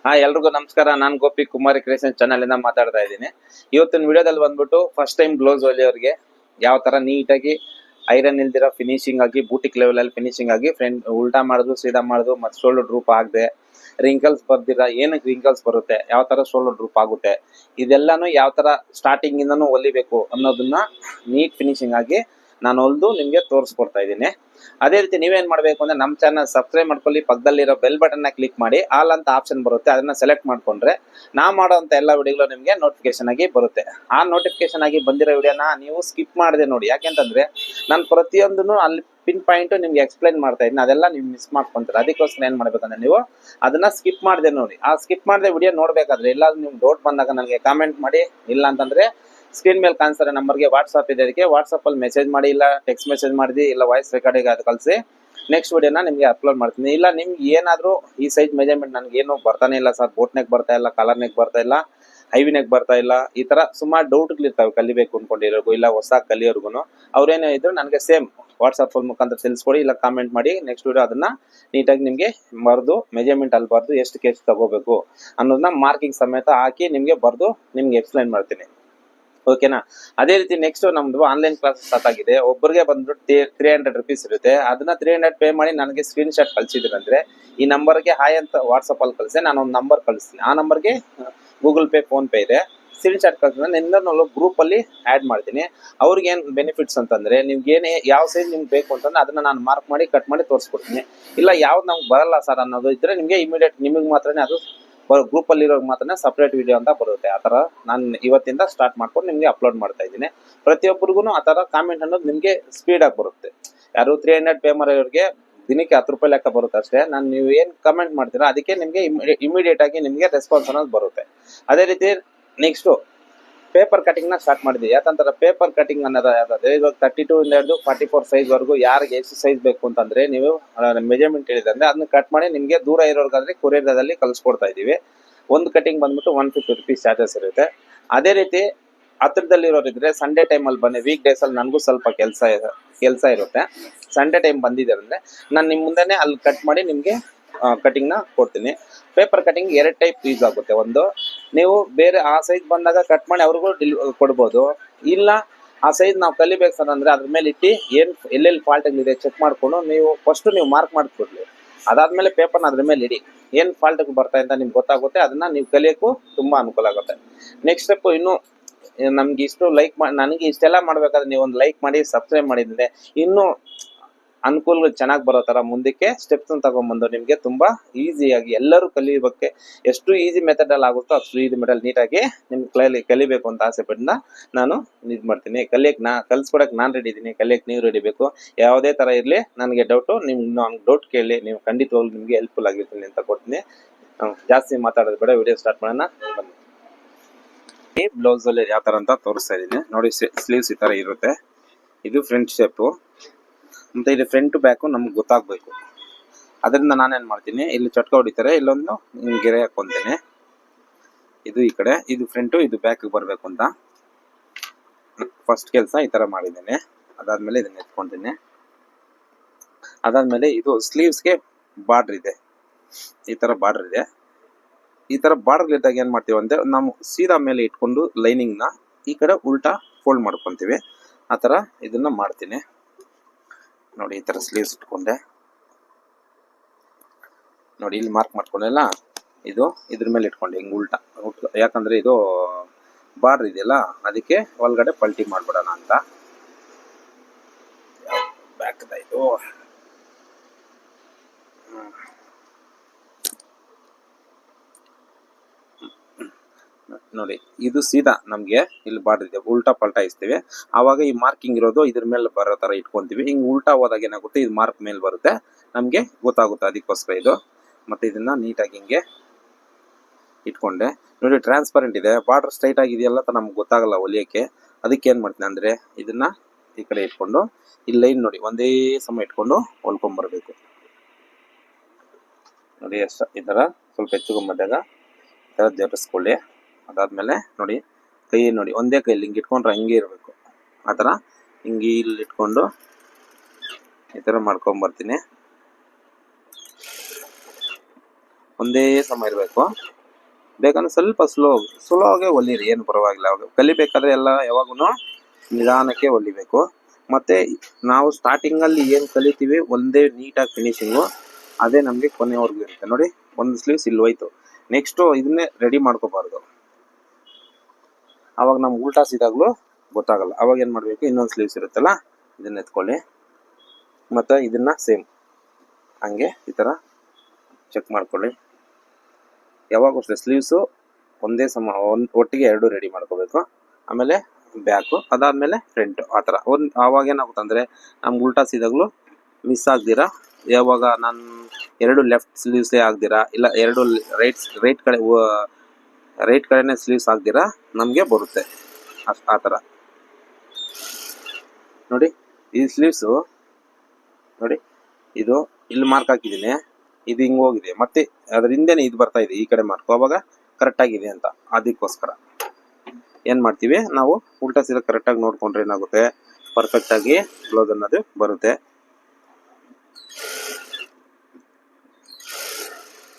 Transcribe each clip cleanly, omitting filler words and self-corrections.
ಎಲ್ರಿಗೂ ನಮಸ್ಕಾರ. ನಾನು ಗೋಪಿ ಕುಮಾರಿ ಕ್ರಿಯೇಷನ್ ಚಾನಲ್ ಇಂದ ಮಾತಾಡ್ತಾ ಇದ್ದೀನಿ. ಇವತ್ತಿನ ವಿಡಿಯೋದಲ್ಲಿ ಬಂದ್ಬಿಟ್ಟು ಫಸ್ಟ್ ಟೈಮ್ ಬ್ಲೌಸ್ ಹೊಲಿಯೋರಿಗೆ ಯಾವ ತರ ನೀಟಾಗಿ ಐರನ್ ಇಲ್ದಿರೋ ಫಿನಿಶಿಂಗ್ ಆಗಿ ಬೂಟಿಕ್ ಲೆವೆಲ್ ಅಲ್ಲಿ ಫಿನಿಶಿಂಗ್ ಆಗಿ ಫ್ರಂಟ್ ಉಲ್ಟಾ ಮಾಡೋದು ಸೀದಾ ಮಾಡೋದು ಮತ್ತೆ ಶೋಲ್ಡರ್ ಡ್ರೂಪ್ ಆಗದೆ ರಿಂಕಲ್ಸ್ ಬರ್ದಿರ ಏನಕ್ಕೆ ರಿಂಕಲ್ಸ್ ಬರುತ್ತೆ, ಯಾವ ತರ ಶೋಲ್ಡರ್ ಡ್ರೂಪ್ ಆಗುತ್ತೆ, ಇದೆಲ್ಲಾನು ಯಾವ ತರ ಸ್ಟಾರ್ಟಿಂಗ್ ಇಂದನೂ ಹೊಲಿಬೇಕು ಅನ್ನೋದನ್ನ ನೀಟ್ ಫಿನಿಶಿಂಗ್ ಆಗಿ ನಾನು ಹೊಲಿದು ನಿಮ್ಗೆ ತೋರಿಸ್ಕೊಡ್ತಾ ಇದ್ದೀನಿ. ಅದೇ ರೀತಿ ನೀವೇನ್ ಮಾಡ್ಬೇಕು ಅಂದ್ರೆ ನಮ್ಮ ಚಾನಲ್ ಸಬ್ಸ್ಕ್ರೈಬ್ ಮಾಡ್ಕೊಳ್ಳಿ, ಪಕ್ಕದಲ್ಲಿರೋ ಬೆಲ್ ಬಟನ್ ನ ಕ್ಲಿಕ್ ಮಾಡಿ ಆಲ್ ಅಂತ ಆಪ್ಷನ್ ಬರುತ್ತೆ, ಅದನ್ನ ಸೆಲೆಕ್ಟ್ ಮಾಡ್ಕೊಂಡ್ರೆ ನಾ ಮಾಡೋಂತ ಎಲ್ಲ ವಿಡಿಯೋಗಳು ನಿಮ್ಗೆ ನೋಟಿಫಿಕೇಶನ್ ಆಗಿ ಬರುತ್ತೆ. ಆ ನೋಟಿಫಿಕೇಶನ್ ಆಗಿ ಬಂದಿರೋ ವಿಡಿಯೋನ ನೀವು ಸ್ಕಿಪ್ ಮಾಡದೆ ನೋಡಿ. ಯಾಕೆಂತಂದ್ರೆ ನಾನು ಪ್ರತಿಯೊಂದನ್ನು ಅಲ್ಲಿ ಪಿನ್ ಪಾಯಿಂಟ್ ನಿಮ್ಗೆ ಎಕ್ಸ್ಪ್ಲೈನ್ ಮಾಡ್ತಾ ಇದ್ದೀನಿ, ಅದೆಲ್ಲ ನೀವು ಮಿಸ್ ಮಾಡ್ಕೊಂತೀರ. ಅದಕ್ಕೋಸ್ಕರ ಏನ್ ಮಾಡ್ಬೇಕಂದ್ರೆ ನೀವು ಅದನ್ನ ಸ್ಕಿಪ್ ಮಾಡದೆ ನೋಡಿ. ಆ ಸ್ಕಿಪ್ ಮಾಡದೆ ವಿಡಿಯೋ ನೋಡ್ಬೇಕಾದ್ರೆ ಎಲ್ಲಾದ್ರೂ ನಿಮ್ಗೆ ಡೌಟ್ ಬಂದಾಗ ನನಗೆ ಕಾಮೆಂಟ್ ಮಾಡಿ, ಇಲ್ಲ ಅಂತಂದ್ರೆ ಸ್ಕ್ರೀನ್ ಮೇಲೆ ಕಾಣಿಸ್ತಾರೆ ನಂಬರ್ಗೆ ವಾಟ್ಸ್ಆಪ್ ಇದೆ, ಅದಕ್ಕೆ ವಾಟ್ಸ್ಆಪ್ ಅಲ್ಲಿ ಮೆಸೇಜ್ ಮಾಡಿ, ಇಲ್ಲ ಟೆಕ್ಸ್ಟ್ ಮೆಸೇಜ್ ಮಾಡಿ, ಇಲ್ಲ ವಾಯ್ಸ್ ರೆಕಾರ್ಡಿಂಗ್ ಅದು ಕಳಿಸಿ ನೆಕ್ಸ್ಟ್ ವಿಡಿಯೋನ ನಿಮ್ಗೆ ಅಪ್ಲೋಡ್ ಮಾಡ್ತೀನಿ. ಇಲ್ಲ ನಿಮ್ಗೆ ಏನಾದರೂ ಈ ಸೈಜ್ ಮೆಜರ್ಮೆಂಟ್ ನನಗೆ ಏನು ಬರ್ತಾನೆ ಇಲ್ಲ ಸರ್, ಬೋಟ್ ನೆಕ್ ಬರ್ತಾ ಇಲ್ಲ, ಕಾಲರ್ ನೆಕ್ ಬರ್ತಾ ಇಲ್ಲ, ಹೈವಿ ನೆಕ್ ಬರ್ತಾ ಇಲ್ಲ, ಈ ತರ ಸುಮಾರು ಡೌಟ್ಗಳಿರ್ತಾವೆ ಕಲಿಬೇಕು ಅನ್ಕೊಂಡಿರೋರ್ಗು ಇಲ್ಲ ಹೊಸ ಕಲಿಯೋರ್ಗು. ಅವ್ರೇನೇ ಇದ್ರು ನನಗೆ ಸೇಮ್ ವಾಟ್ಸ್ಆಪ್ ಮುಖಾಂತರ ತಿಳಿಸ್ಕೊಡಿ, ಇಲ್ಲ ಕಾಮೆಂಟ್ ಮಾಡಿ. ನೆಕ್ಸ್ಟ್ ವಿಡಿಯೋ ಅದನ್ನ ನೀಟಾಗಿ ನಿಮ್ಗೆ ಬರೆದು ಮೆಜರ್ಮೆಂಟ್ ಅಲ್ಲಿ ಬರೆದು ಎಷ್ಟು ಕೆಜಿ ತಗೋಬೇಕು ಅನ್ನೋದನ್ನ ಮಾರ್ಕಿಂಗ್ ಸಮೇತ ಹಾಕಿ ನಿಮ್ಗೆ ಬರೆದು ನಿಮ್ಗೆ ಎಕ್ಸ್ಪ್ಲೈನ್ ಮಾಡ್ತೀನಿ. ಓಕೆನಾ? ಅದೇ ರೀತಿ ನೆಕ್ಸ್ಟ್ ನಮ್ದು ಆನ್ಲೈನ್ ಕ್ಲಾಸ್ ಸ್ಟಾರ್ಟ್ ಆಗಿದೆ. ಒಬ್ಬರಿಗೆ ಬಂದ್ಬಿಟ್ಟು 300 ರುಪೀಸ್ ಇರುತ್ತೆ. ಅದನ್ನ 300 ಪೇ ಮಾಡಿ ನನಗೆ ಸ್ಕ್ರೀನ್ ಶಾಟ್ ಕಳ್ಸಿದ್ರಂದ್ರೆ ಈ ನಂಬರ್ಗೆ ಹಾಯ್ ಅಂತ ವಾಟ್ಸಪ್ ಅಲ್ಲಿ ಕಳಿಸಿ, ನಾನು ಒಂದು ನಂಬರ್ ಕಳಿಸ್ತೀನಿ. ಆ ನಂಬರ್ಗೆ ಗೂಗಲ್ ಪೇ ಫೋನ್ ಪೇ ಇದೆ. ಸ್ಕ್ರೀನ್ ಶಾಟ್ ಕಳ್ಸಿದ್ರೆ ನಿನ್ನ ಗ್ರೂಪ್ ಅಲ್ಲಿ ಆಡ್ ಮಾಡ್ತೀನಿ. ಅವ್ರಿಗೆ ಏನ್ ಬೆನಿಫಿಟ್ಸ್ ಅಂತಂದ್ರೆ ನಿಮ್ಗೆ ಏನೇ ಯಾವ ಸೈಜ್ ನಿಮ್ಗೆ ಬೇಕು ಅಂತಂದ್ರೆ ಅದನ್ನ ನಾನು ಮಾರ್ಕ್ ಮಾಡಿ ಕಟ್ ಮಾಡಿ ತೋರಿಸ್ಕೊಡ್ತೀನಿ. ಇಲ್ಲ ಯಾವ್ದು ನಮ್ಗೆ ಬರಲ್ಲ ಸರ್ ಅನ್ನೋದು ಇದ್ರೆ ನಿಮ್ಗೆ ಇಮಿಡಿಯೇಟ್ ನಿಮಗೆ ಮಾತ್ರನೇ ಅದು ಗ್ರೂಪ್ ಅಲ್ಲಿ ಇರೋ ಮಾತ್ರ ಸಪರೇಟ್ ವಿಡಿಯೋ ಅಂತ ಬರುತ್ತೆ. ಆ ತರ ನಾನು ಇವತ್ತಿಂದ ಸ್ಟಾರ್ಟ್ ಮಾಡ್ಕೊಂಡು ನಿಮ್ಗೆ ಅಪ್ಲೋಡ್ ಮಾಡ್ತಾ ಇದ್ದೀನಿ. ಪ್ರತಿಯೊಬ್ಬರಿಗೂ ಆ ತರ ಕಾಮೆಂಟ್ ಅನ್ನೋದು ನಿಮ್ಗೆ ಸ್ಪೀಡ್ ಆಗಿ ಬರುತ್ತೆ. ಯಾರು 300 ಪೇ ಮಾಡೋರಿಗೆ ದಿನಕ್ಕೆ 10 ರೂಪಾಯಿ ಲೆಕ್ಕ ಬರುತ್ತೆ ಅಷ್ಟೇ. ನಾನು ನೀವು ಏನ್ ಕಮೆಂಟ್ ಮಾಡ್ತೀರಾ ಅದಕ್ಕೆ ನಿಮ್ಗೆ ಇಮಿಡಿಯೇಟ್ ಆಗಿ ನಿಮ್ಗೆ ರೆಸ್ಪಾನ್ಸ್ ಅನ್ನೋದು ಬರುತ್ತೆ. ಅದೇ ರೀತಿ ನೆಕ್ಸ್ಟ್ ಪೇಪರ್ ಕಟಿಂಗ್ ನ ಸ್ಟಾರ್ಟ್ ಮಾಡಿದ್ವಿ. ಯಾಕಂದ್ರೆ ಪೇಪರ್ ಕಟಿಂಗ್ ಅನ್ನೋದು ಯಾವ್ದಾದ್ರೆ ಇವಾಗ 32 ಇಂದ ಹಿಡಿದು 44 ಸೈಜ್ ವರೆಗೂ ಯಾರಿಗೆ ಎಷ್ಟು ಸೈಜ್ ಬೇಕು ಅಂತಂದ್ರೆ ನೀವು ಮೆಜರ್ಮೆಂಟ್ ಹೇಳಿದ್ರೆ ಅದನ್ನ ಕಟ್ ಮಾಡಿ ನಿಮ್ಗೆ ದೂರ ಇರೋರ್ಗಾದ್ರೆ ಕೊರಿಯರ್ದಲ್ಲಿ ಕಳ್ಸಿಕೊಡ್ತಾ ಇದೀವಿ. ಒಂದು ಕಟಿಂಗ್ ಬಂದ್ಬಿಟ್ಟು 150 ರುಪೀಸ್ ಚಾರ್ಜಸ್ ಇರುತ್ತೆ. ಅದೇ ರೀತಿ ಹತ್ರದಲ್ಲಿರೋರಿದ್ರೆ ಸಂಡೇ ಟೈಮ್ ಅಲ್ಲಿ ಬನ್ನಿ. ವೀಕ್ ಡೇಸ್ ಅಲ್ಲಿ ನನಗೂ ಸ್ವಲ್ಪ ಕೆಲಸ ಇರುತ್ತೆ. ಸಂಡೇ ಟೈಮ್ ಬಂದಿದ್ದಾರೆ ಅಂದ್ರೆ ನಾನು ನಿಮ್ ಮುಂದೆನೆ ಅಲ್ಲಿ ಕಟ್ ಮಾಡಿ ನಿಮ್ಗೆ ಕಟಿಂಗ್ ನ ಕೊಡ್ತೀನಿ. ಪೇಪರ್ ಕಟಿಂಗ್ 2 ಟೈಪ್ ಯೂಸ್ ಆಗುತ್ತೆ. ಒಂದು ನೀವು ಬೇರೆ ಆ ಸೈಜ್ ಬಂದಾಗ ಕಟ್ ಮಾಡಿ ಅವ್ರಿಗೂ ಕೊಡ್ಬೋದು. ಇಲ್ಲ ಆ ಸೈಜ್ ನಾವು ಕಲಿಬೇಕು ಸರ್ ಅಂದ್ರೆ ಅದ್ರ ಮೇಲೆ ಇಟ್ಟು ಏನ್ ಎಲ್ಲೆಲ್ಲಿ ಫಾಲ್ಟ್ ಇದೆ ಚೆಕ್ ಮಾಡ್ಕೊಂಡು ನೀವು ಫಸ್ಟ್ ನೀವು ಮಾರ್ಕ್ ಮಾಡ್ಕೊಡ್ಲಿ. ಅದಾದ್ಮೇಲೆ ಪೇಪರ್ನ ಅದ್ರ ಮೇಲೆ ಇಡಿ. ಏನ್ ಫಾಲ್ಟ್ ಬರ್ತಾ ಅಂತ ನಿಮ್ಗೆ ಗೊತ್ತಾಗುತ್ತೆ. ಅದನ್ನ ನೀವು ಕಲಿಯೋಕ್ಕೂ ತುಂಬಾ ಅನುಕೂಲ ಆಗುತ್ತೆ. ನೆಕ್ಸ್ಟ್ ಸ್ಟೆಪ್ ಇನ್ನು ನಮ್ಗೆ ಇಷ್ಟು ಲೈಕ್ ನನಗೆ ಇಷ್ಟೆಲ್ಲ ಮಾಡ್ಬೇಕಾದ್ರೆ ನೀವು ಒಂದು ಲೈಕ್ ಮಾಡಿ ಸಬ್ಸ್ಕ್ರೈಬ್ ಮಾಡಿದ್ರೆ ಇನ್ನು ಅನುಕೂಲ ಚೆನ್ನಾಗಿ ಬರೋ ತರ ಮುಂದಕ್ಕೆ ಸ್ಟೆಪ್ಸ್ ತಗೊಂಡ್ಬಂದು ನಿಮ್ಗೆ ತುಂಬಾ ಈಸಿಯಾಗಿ ಎಲ್ಲರೂ ಕಲಿಯೋಕೆ ಎಷ್ಟು ಈಸಿ ಮೆಥಡ್ ಅಲ್ಲಿ ಆಗುತ್ತೋ ಅಷ್ಟು ಈಸಿ ಮೆಥಡ್ ನೀಟಾಗಿ ನಿಮ್ಗೆ ಕಲಿಬೇಕು ಅಂತ ಆಸೆ ಪಟ್ಟಿನ ನಾನು ಇದು ಮಾಡ್ತೀನಿ. ಕಲ್ಸ್ಕೊಡಕ್ ನಾನ್ ರೆಡಿ ಇದೀನಿ, ಕಲಿಯಕ್ ನೀವು ರೆಡಿ ಬೇಕು. ಯಾವುದೇ ತರ ಇರ್ಲಿ ನನಗೆ ಡೌಟು ಡೌಟ್ ಕೇಳಿ, ನೀವು ಖಂಡಿತವಾಗ್ಲೂ ನಿಮ್ಗೆ ಹೆಲ್ಪ್ಫುಲ್ ಆಗಿರ್ತೀನಿ ಅಂತ ಕೊಡ್ತೀನಿ. ಜಾಸ್ತಿ ಮಾತಾಡೋದು ಬೇಡ, ವಿಡಿಯೋ ಸ್ಟಾರ್ಟ್ ಮಾಡೋಣ ಬನ್ನಿ. ಈ ಬ್ಲೌಸ್ ಅಲ್ಲಿ ಯಾವ ತರ ಅಂತ ತೋರಿಸ್ತಾ ಇದೀನಿ ನೋಡಿ. ಸ್ಲೀವ್ಸ್ ಈ ತರ ಇರುತ್ತೆ. ಇದು ಫ್ರಂಟ್ ಶೇಪು ಮತ್ತೆ ಇಲ್ಲಿ ಫ್ರಂಟ್ ಬ್ಯಾಕು ನಮ್ಗೆ ಗೊತ್ತಾಗ್ಬೇಕು. ಅದರಿಂದ ನಾನೇನ್ ಮಾಡ್ತೀನಿ, ಇಲ್ಲಿ ಚಟ್ಕ ಹೊಡಿತಾರೆ, ಇಲ್ಲೊಂದು ಗೆರೆ ಹಾಕೊಂತೀನಿ. ಇದು ಈ ಕಡೆ, ಇದು ಫ್ರಂಟು, ಇದು ಬ್ಯಾಕ್ ಬರ್ಬೇಕು ಅಂತ ಫಸ್ಟ್ ಕೆಲಸ ಈ ತರ ಮಾಡಿದ್ದೇನೆ. ಅದಾದ್ಮೇಲೆ ಇದನ್ನ ಎತ್ಕೊಂತೀನಿ. ಅದಾದ್ಮೇಲೆ ಇದು ಸ್ಲೀವ್ಸ್ಗೆ ಬಾರ್ಡರ್ ಇದೆ, ಈ ತರ ಬಾರ್ಡರ್ ಇದೆ. ಈ ತರ ಬಾರ್ಡರ್ ಇದ್ದಾಗ ಏನ್ ಮಾಡ್ತೀವಿ ಅಂದ್ರೆ ನಾವು ಸೀದಾ ಮೇಲೆ ಇಟ್ಕೊಂಡು ಲೈನಿಂಗ್ ನ ಈ ಕಡೆ ಉಲ್ಟಾ ಫೋಲ್ಡ್ ಮಾಡ್ಕೊಂತೀವಿ. ಆ ತರ ಇದನ್ನ ಮಾಡ್ತೀನಿ ನೋಡಿ. ಈ ತರ ಸ್ಲೀವ್ಸ್ ಇಟ್ಕೊಂಡೆ ನೋಡಿ. ಇಲ್ಲಿ ಮಾರ್ಕ್ ಮಾಡ್ಕೊಂಡೆಲ್ಲ ಇದು ಇದ್ರ ಮೇಲೆ ಇಟ್ಕೊಂಡೆ ಹಿಂಗ್ ಉಲ್ಟಾ. ಯಾಕಂದ್ರೆ ಇದು ಬಾರ್ಡರ್ ಇದೆಯಲ್ಲ ಅದಕ್ಕೆ ಒಳಗಡೆ ಪಲ್ಟಿ ಮಾಡ್ಬಿಡೋಣ ಅಂತ. ಬ್ಯಾಕ್ ಇದು ನೋಡಿ. ಇದು ಸೀದಾ ನಮ್ಗೆ ಇಲ್ಲಿ ಬಾರ್ಡರ್ ಇದೆ, ಉಲ್ಟಾ ಪಲ್ಟಾಯಿಸ್ತೀವಿ. ಆವಾಗ ಈ ಮಾರ್ಕಿಂಗ್ ಇರೋದು ಇದ್ರ ಮೇಲೆ ಬರೋ ತರ ಇಟ್ಕೊಂತೀವಿ. ಹಿಂಗ್ ಉಲ್ಟಾ ಹೋದಾಗ ಏನಾಗುತ್ತೆ, ಇದು ಮಾರ್ಕ್ ಮೇಲೆ ಬರುತ್ತೆ, ನಮ್ಗೆ ಗೊತ್ತಾಗುತ್ತೆ. ಅದಕ್ಕೋಸ್ಕರ ಇದು ಮತ್ತೆ ಇದನ್ನ ನೀಟಾಗಿ ಹಿಂಗೆ ಇಟ್ಕೊಂಡೆ ನೋಡಿ. ಟ್ರಾನ್ಸ್ಪರೆಂಟ್ ಇದೆ, ಬಾರ್ಡರ್ ಸ್ಟ್ರೈಟ್ ಆಗಿದೆಯಲ್ಲ ನಮ್ಗೆ ಗೊತ್ತಾಗಲ್ಲ ಹೊಲಿಯಕ್ಕೆ. ಅದಕ್ಕೆ ಏನ್ ಮಾಡ್ತೀನಿ ಅಂದ್ರೆ ಇದನ್ನ ಈ ಕಡೆ ಇಟ್ಕೊಂಡು ಈ ಲೈನ್ ನೋಡಿ ಒಂದೇ ಸಮ ಇಟ್ಕೊಂಡು ಹೊಲ್ಕೊಂಡ್ ಬರ್ಬೇಕು ನೋಡಿ. ಈ ತರ ಸ್ವಲ್ಪ ಹೆಚ್ಚುಗೊಂಬಂದಾಗ ಈ ತರ ಜೋಡಿಸ್ಕೊಳ್ಳಿ. ಅದಾದ್ಮೇಲೆ ನೋಡಿ ಕೈ ನೋಡಿ ಒಂದೇ ಕೈಲಿ ಹಿಂಗೆ ಇಟ್ಕೊಂಡ್ರೆ ಹಂಗೆ ಇರಬೇಕು. ಆ ಥರ ಹಿಂಗೆ ಇಲ್ಲಿ ಇಟ್ಕೊಂಡು ಈ ಥರ ಮಾಡ್ಕೊಂಬರ್ತೀನಿ. ಒಂದೇ ಸಮ ಇರಬೇಕು. ಬೇಕಂದ್ರೆ ಸ್ವಲ್ಪ ಸ್ಲೋ ಆಗಿ ಹೊಲಿರಿ, ಏನು ಪರವಾಗಿಲ್ಲ. ಅವಾಗ ಕಲಿಬೇಕಾದ್ರೆ ಎಲ್ಲ ಯಾವಾಗೂ ನಿಧಾನಕ್ಕೆ ಹೊಲಿಬೇಕು. ಮತ್ತೆ ನಾವು ಸ್ಟಾರ್ಟಿಂಗಲ್ಲಿ ಏನು ಕಲಿತೀವಿ ಒಂದೇ ನೀಟಾಗಿ ಫಿನಿಶಿಂಗು, ಅದೇ ನಮಗೆ ಕೊನೆವರೆಗೂ ಇರುತ್ತೆ. ನೋಡಿ, ಒಂದು ಸ್ಲೀವ್ಸ್ ಇಲ್ಲಿ ಹೋಯ್ತು. ನೆಕ್ಸ್ಟು ಇದನ್ನೇ ರೆಡಿ ಮಾಡ್ಕೋಬಾರ್ದು, ಅವಾಗ ನಮ್ಗೆ ಉಲ್ಟಾ ಸೀದಾಗ್ಲೂ ಗೊತ್ತಾಗಲ್ಲ. ಅವಾಗ ಏನು ಮಾಡಬೇಕು, ಇನ್ನೊಂದು ಸ್ಲೀವ್ಸ್ ಇರುತ್ತಲ್ಲ ಇದನ್ನ ಎತ್ಕೊಳ್ಳಿ, ಮತ್ತು ಇದನ್ನ ಸೇಮ್ ಹಂಗೆ ಈ ಥರ ಚೆಕ್ ಮಾಡ್ಕೊಳ್ಳಿ. ಯಾವಾಗ ಅಷ್ಟೇ ಸ್ಲೀವ್ಸು ಒಂದೇ ಒಟ್ಟಿಗೆ ಎರಡು ರೆಡಿ ಮಾಡ್ಕೋಬೇಕು. ಆಮೇಲೆ ಬ್ಯಾಕು, ಅದಾದಮೇಲೆ ಫ್ರಂಟು, ಆ ಥರ ಆವಾಗ ಏನಾಗುತ್ತೆ ಅಂದರೆ ನಮ್ಗೆ ಉಲ್ಟಾ ಸೀದಾಗ್ಲೂ ಮಿಸ್ ಆಗ್ದಿರಾ, ಯಾವಾಗ ನಾನು ಎರಡು ಲೆಫ್ಟ್ ಸ್ಲೀವ್ಸೇ ಆಗ್ದಿರಾ, ಇಲ್ಲ ಎರಡು ರೈಟ್ ಕಡೆನೇ ಸ್ಲೀವ್ಸ್ ಆಗ್ದಿರಾ ನಮಗೆ ಬರುತ್ತೆ. ಆ ಥರ ನೋಡಿ. ಈ ಸ್ಲೀವ್ಸು ನೋಡಿ, ಇದು ಇಲ್ಲಿ ಮಾರ್ಕ್ ಹಾಕಿದ್ದೀನಿ, ಇದು ಹಿಂಗೆ ಹೋಗಿದೆ, ಮತ್ತೆ ಅದ್ರ ಹಿಂದೆನೇ ಇದು ಬರ್ತಾ ಇದೆ, ಈ ಕಡೆ ಮಾರ್ಕ್, ಅವಾಗ ಕರೆಕ್ಟಾಗಿದೆ ಅಂತ. ಅದಕ್ಕೋಸ್ಕರ ಏನು ಮಾಡ್ತೀವಿ ನಾವು, ಉಲ್ಟಾ ಸೀದಾ ಕರೆಕ್ಟಾಗಿ ನೋಡ್ಕೊಂಡ್ರೆ ಏನಾಗುತ್ತೆ, ಪರ್ಫೆಕ್ಟಾಗಿ ಬ್ಲೌಸ್ ಅನ್ನೋದು ಬರುತ್ತೆ.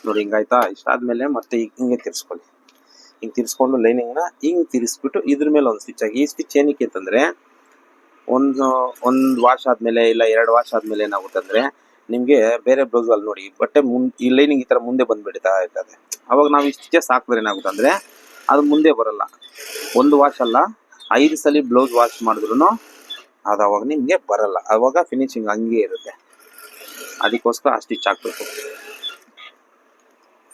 ನೋಡಿ, ಹಿಂಗಾಯ್ತಾ? ಇಷ್ಟಾದ್ಮೇಲೆ ಮತ್ತೆ ಹಿಂಗೆ ತಿರ್ಸ್ಕೊಳ್ಳಿ. ಹಿಂಗೆ ತಿರ್ಸ್ಕೊಂಡು ಲೈನಿಂಗ್ನ ಹಿಂಗೆ ತಿರ್ಸ್ಬಿಟ್ಟು ಇದ್ರ ಮೇಲೆ ಒಂದು ಸ್ಟಿಚ್ ಆಗಿ. ಈ ಸ್ಟಿಚ್ ಏನಕ್ಕೆ ಅಂತಂದರೆ, ಒಂದು ವಾಶ್ ಆದಮೇಲೆ ಇಲ್ಲ 2 ವಾಶ್ ಆದಮೇಲೆ ಏನಾಗುತ್ತೆ ಅಂದರೆ ನಿಮಗೆ ಬೇರೆ ಬ್ಲೌಸಲ್ಲಿ ನೋಡಿ ಬಟ್ಟೆ ಈ ಲೈನಿಂಗ್ ಈ ಥರ ಮುಂದೆ ಬಂದುಬಿಡ್ತಾ ಇರ್ತದೆ. ಅವಾಗ ನಾವು ಈ ಸ್ಟಿಚಸ್ ಹಾಕಿದ್ರೆ ಏನಾಗುತ್ತೆ ಅಂದರೆ ಅದು ಮುಂದೆ ಬರಲ್ಲ. 1 ವಾಶ್ ಅಲ್ಲ, 5 ಸಲ ಬ್ಲೌಸ್ ವಾಶ್ ಮಾಡಿದ್ರು ಅದು ಅವಾಗ ನಿಮಗೆ ಬರಲ್ಲ. ಅವಾಗ ಫಿನಿಶಿಂಗ್ ಹಂಗೆ ಇರುತ್ತೆ. ಅದಕ್ಕೋಸ್ಕರ ಆ ಸ್ಟಿಚ್ ಹಾಕಬೇಕು.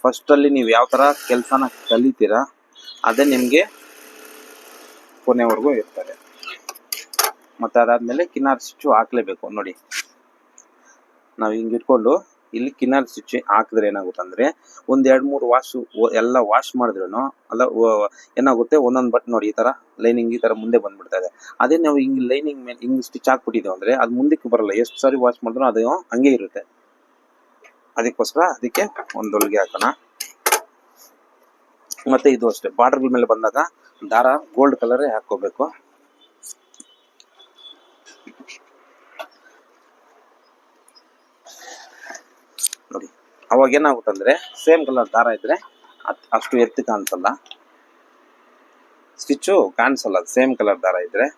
ಫಸ್ಟಲ್ಲಿ ನೀವು ಯಾವ ಥರ ಕೆಲಸನ ಕಲಿತೀರಾ ಅದೇ ನಿಮಗೆ ಕೊನೆವರೆಗೂ ಇರ್ತದೆ. ಮತ್ತು ಅದಾದಮೇಲೆ ಕಿನಾರ್ ಸ್ಟಿಚ್ಚು ಹಾಕಲೇಬೇಕು. ನೋಡಿ, ನಾವು ಹಿಂಗೆ ಇಟ್ಕೊಂಡು ಇಲ್ಲಿ ಕಿನಾರ್ ಸ್ಟಿಚ್ ಹಾಕಿದ್ರೆ ಏನಾಗುತ್ತೆ ಅಂದರೆ 1-2-3 ವಾಶು ಎಲ್ಲ ವಾಶ್ ಮಾಡಿದ್ರೂ ಅಲ್ಲ ಏನಾಗುತ್ತೆ, ಒಂದೊಂದು ಬಟ್ ನೋಡಿ ಈ ಥರ ಲೈನಿಂಗ್ ಈ ಥರ ಮುಂದೆ ಬಂದುಬಿಡ್ತಾ ಇದೆ. ಅದೇ ನಾವು ಹಿಂಗೆ ಲೈನಿಂಗ್ ಮೇಲೆ ಹಿಂಗೆ ಸ್ಟಿಚ್ ಹಾಕ್ಬಿಟ್ಟಿದ್ದೇವೆ ಅಂದರೆ ಅದು ಮುಂದಕ್ಕೆ ಬರಲ್ಲ. ಎಷ್ಟು ಸಾರಿ ವಾಶ್ ಮಾಡಿದ್ರೂ ಅದು ಹಂಗೆ ಇರುತ್ತೆ. ಅದಕ್ಕೋಸ್ಕರ ಅದಕ್ಕೆ ಒಂದು ಹೊಲಿಗೆ ಹಾಕೋಣ. ಮತ್ತು ಇದು ಅಷ್ಟೇ, ಬಾರ್ಡರ್ ಮೇಲೆ ಬಂದಾಗ ದಾರ ಗೋಲ್ಡ್ ಕಲರೇ ಹಾಕ್ಕೋಬೇಕು. ನೋಡಿ, ಅವಾಗ ಏನಾಗುತ್ತೆ ಅಂದರೆ ಸೇಮ್ ಕಲರ್ ದಾರ ಇದ್ದರೆ ಅಷ್ಟು ಎತ್ತಿ ಕಾಣಿಸಲ್ಲ, ಸ್ಟಿಚ್ಚು ಕಾಣಿಸಲ್ಲ. ಸೇಮ್ ಕಲರ್ ದಾರ ಇದ್ದರೆ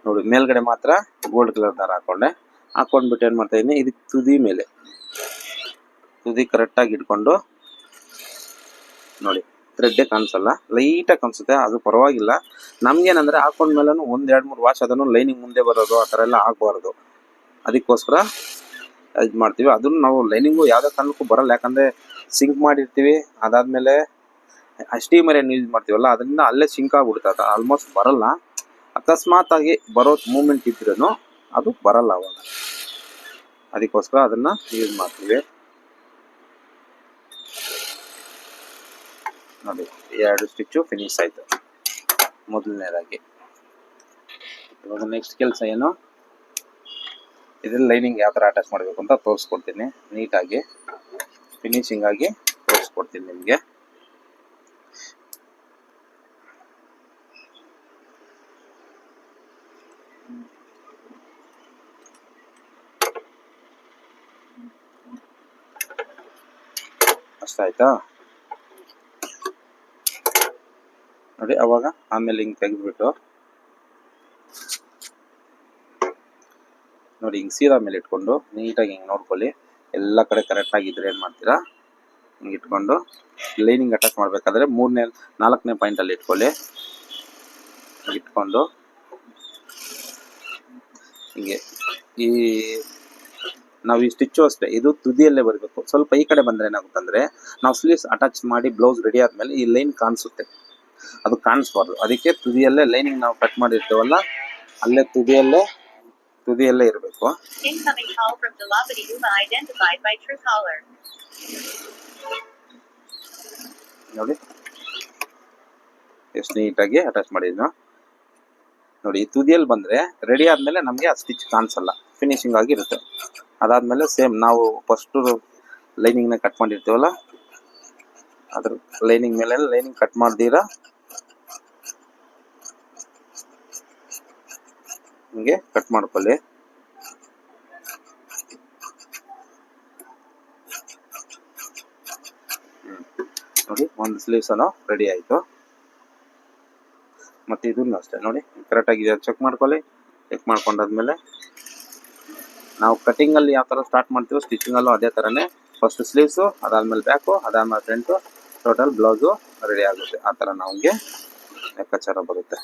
ನೋಡಿ, ಮೇಲ್ಗಡೆ ಮಾತ್ರ ಗೋಲ್ಡ್ ಕಲರ್ ದಾರ ಹಾಕೊಂಡ್ಬಿಟ್ಟು ಏನು ಮಾಡ್ತಾ ಇದ್ದೀನಿ, ಇದಕ್ಕೆ ತುದಿ ಕರೆಕ್ಟಾಗಿ ಇಟ್ಕೊಂಡು ನೋಡಿ, ಥ್ರೆಡ್ಡೇ ಕಾಣಿಸಲ್ಲ, ಲೈಟಾಗಿ ಕಾಣಿಸುತ್ತೆ, ಅದು ಪರವಾಗಿಲ್ಲ. ನಮ್ಗೇನಂದರೆ ಹಾಕೊಂಡ್ಮೇಲೆ 1-2-3 ವಾಶ್ ಅದನ್ನು ಲೈನಿಂಗ್ ಮುಂದೆ ಬರೋದು ಆ ಥರ ಎಲ್ಲ ಆಗಬಾರ್ದು. ಅದಕ್ಕೋಸ್ಕರ ಇದು ಮಾಡ್ತೀವಿ. ಅದನ್ನು ನಾವು ಲೈನಿಂಗು ಯಾವುದೇ ಕಾರಣಕ್ಕೂ ಬರಲ್ಲ, ಯಾಕಂದರೆ ಸಿಂಕ್ ಮಾಡಿರ್ತೀವಿ. ಅದಾದಮೇಲೆ ಸ್ಟೀಮರ್ ಯೂಸ್ ಮಾಡ್ತೀವಲ್ಲ, ಅದರಿಂದ ಅಲ್ಲೇ ಸಿಂಕ್ ಆಗಿಬಿಡುತ್ತೆ, ಆಲ್ಮೋಸ್ಟ್ ಬರಲ್ಲ. ಅಕಸ್ಮಾತಾಗಿ ಬರೋ ಮೂಮೆಂಟ್ ಇದ್ರೂ ಅದು ಬರಲ್ಲ ಅವಾಗ. ಅದಕ್ಕೋಸ್ಕರ ಅದನ್ನು ಯೂಸ್ ಮಾಡ್ತೀವಿ. ನೋಡಿ, 2 ಸ್ಟಿಚ್ಚು ಫಿನಿಶ್ ಆಯಿತು ಮೊದಲನೇದಾಗಿ. ಇವಾಗ ನೆಕ್ಸ್ಟ್ ಕೆಲಸ ಏನು, ಇದ್ರಲ್ಲಿ ಲೈನಿಂಗ್ ಯಾವ ಥರ ಅಟ್ಯಾಚ್ ಮಾಡಬೇಕು ಅಂತ ತೋರಿಸ್ಕೊಡ್ತೀನಿ. ನೀಟಾಗಿ ಫಿನಿಶಿಂಗ್ ಆಗಿ ತೋರಿಸ್ಕೊಡ್ತೀನಿ ನಿಮಗೆ. ಅಷ್ಟಾಯ್ತಾ? ನೋಡಿ, ಅವಾಗ ಆಮೇಲೆ ಹಿಂಗೆ ತೆಗೆದ್ಬಿಟ್ಟು ನೋಡಿ, ಹಿಂಗೆ ಸೀದಾ ಮೇಲೆ ಇಟ್ಕೊಂಡು ನೀಟಾಗಿ ಹಿಂಗೆ ನೋಡ್ಕೊಳ್ಳಿ. ಎಲ್ಲ ಕಡೆ ಕರೆಕ್ಟಾಗಿದ್ದರೆ ಏನು ಮಾಡ್ತೀರಾ, ಹಿಂಗೆ ಇಟ್ಕೊಂಡು ಲೈನಿಂಗ್ ಅಟ್ಯಾಚ್ ಮಾಡಬೇಕಾದ್ರೆ 4ನೇ ಪಾಯಿಂಟಲ್ಲಿ ಇಟ್ಕೊಳ್ಳಿ. ಇಟ್ಕೊಂಡು ಹಿಂಗೆ ನಾವು ಈ ಸ್ಟಿಚ್ಚು ಅಷ್ಟೇ, ಇದು ತುದಿಯಲ್ಲೇ ಬರಬೇಕು. ಸ್ವಲ್ಪ ಈ ಕಡೆ ಬಂದರೆ ಏನಾಗುತ್ತೆ ಅಂದರೆ ನಾವು ಸ್ಲೀವ್ಸ್ ಅಟ್ಯಾಚ್ ಮಾಡಿ ಬ್ಲೌಸ್ ರೆಡಿ ಆದಮೇಲೆ ಈ ಲೈನ್ ಕಾಣಿಸುತ್ತೆ, ಅದು ಕಾಣಿಸ್ಬಾರ್ದು. ಅದಕ್ಕೆ ತುದಿಯಲ್ಲೇ ಲೈನಿಂಗ್ ನಾವು ಕಟ್ ಮಾಡಿರ್ತೀವಲ್ಲ ಅಲ್ಲೇ ತುದಿಯಲ್ಲೇ ಇರಬೇಕು. ನೋಡಿ ಎಷ್ಟು ನೀಟಾಗಿ ಅಟ್ಯಾಚ್ ಮಾಡಿದ್ನು. ನೋಡಿ, ಈ ತುದಿಯಲ್ಲಿ ಬಂದರೆ ರೆಡಿ ಆದಮೇಲೆ ನಮಗೆ ಆ ಸ್ಟಿಚ್ ಕಾಣಿಸಲ್ಲ, ಫಿನಿಶಿಂಗ್ ಆಗಿರುತ್ತೆ. ಅದಾದಮೇಲೆ ಸೇಮ್ ನಾವು ಫಸ್ಟು ಲೈನಿಂಗ್ನ ಕಟ್ ಮಾಡಿರ್ತೀವಲ್ಲ ಅದ್ರ ಲೈನಿಂಗ್ ಮೇಲೆ ಲೈನಿಂಗ್ ಕಟ್ ಮಾಡ್ದಿರಾ ಹಿಂಗೆ ಕಟ್ ಮಾಡ್ಕೊಳ್ಳಿ. ನೋಡಿ ಒಂದು ಸ್ಲೀವ್ಸ್ ಅನ್ನೋ ರೆಡಿ ಆಯಿತು. ಮತ್ತು ಇದನ್ನು ಅಷ್ಟೇ ನೋಡಿ ಕರೆಕ್ಟಾಗಿದೆ ಚೆಕ್ ಮಾಡ್ಕೊಳ್ಳಿ. ಚೆಕ್ ಮಾಡ್ಕೊಂಡಾದ್ಮೇಲೆ ನಾವು ಕಟಿಂಗಲ್ಲಿ ಯಾವ ಥರ ಸ್ಟಾರ್ಟ್ ಮಾಡ್ತೀವೋ ಸ್ಟಿಚಿಂಗಲ್ಲೂ ಅದೇ ಥರನೇ. ಫಸ್ಟ್ ಸ್ಲೀವ್ಸು, ಅದಾದಮೇಲೆ ಬ್ಯಾಕು, ಅದಾದಮೇಲೆ ಫ್ರಂಟು, ಟೋಟಲ್ ಬ್ಲೌಸು ರೆಡಿ ಆಗುತ್ತೆ. ಆ ಥರ ನಮಗೆ ಲೆಕ್ಕಾಚಾರ ಬರುತ್ತೆ.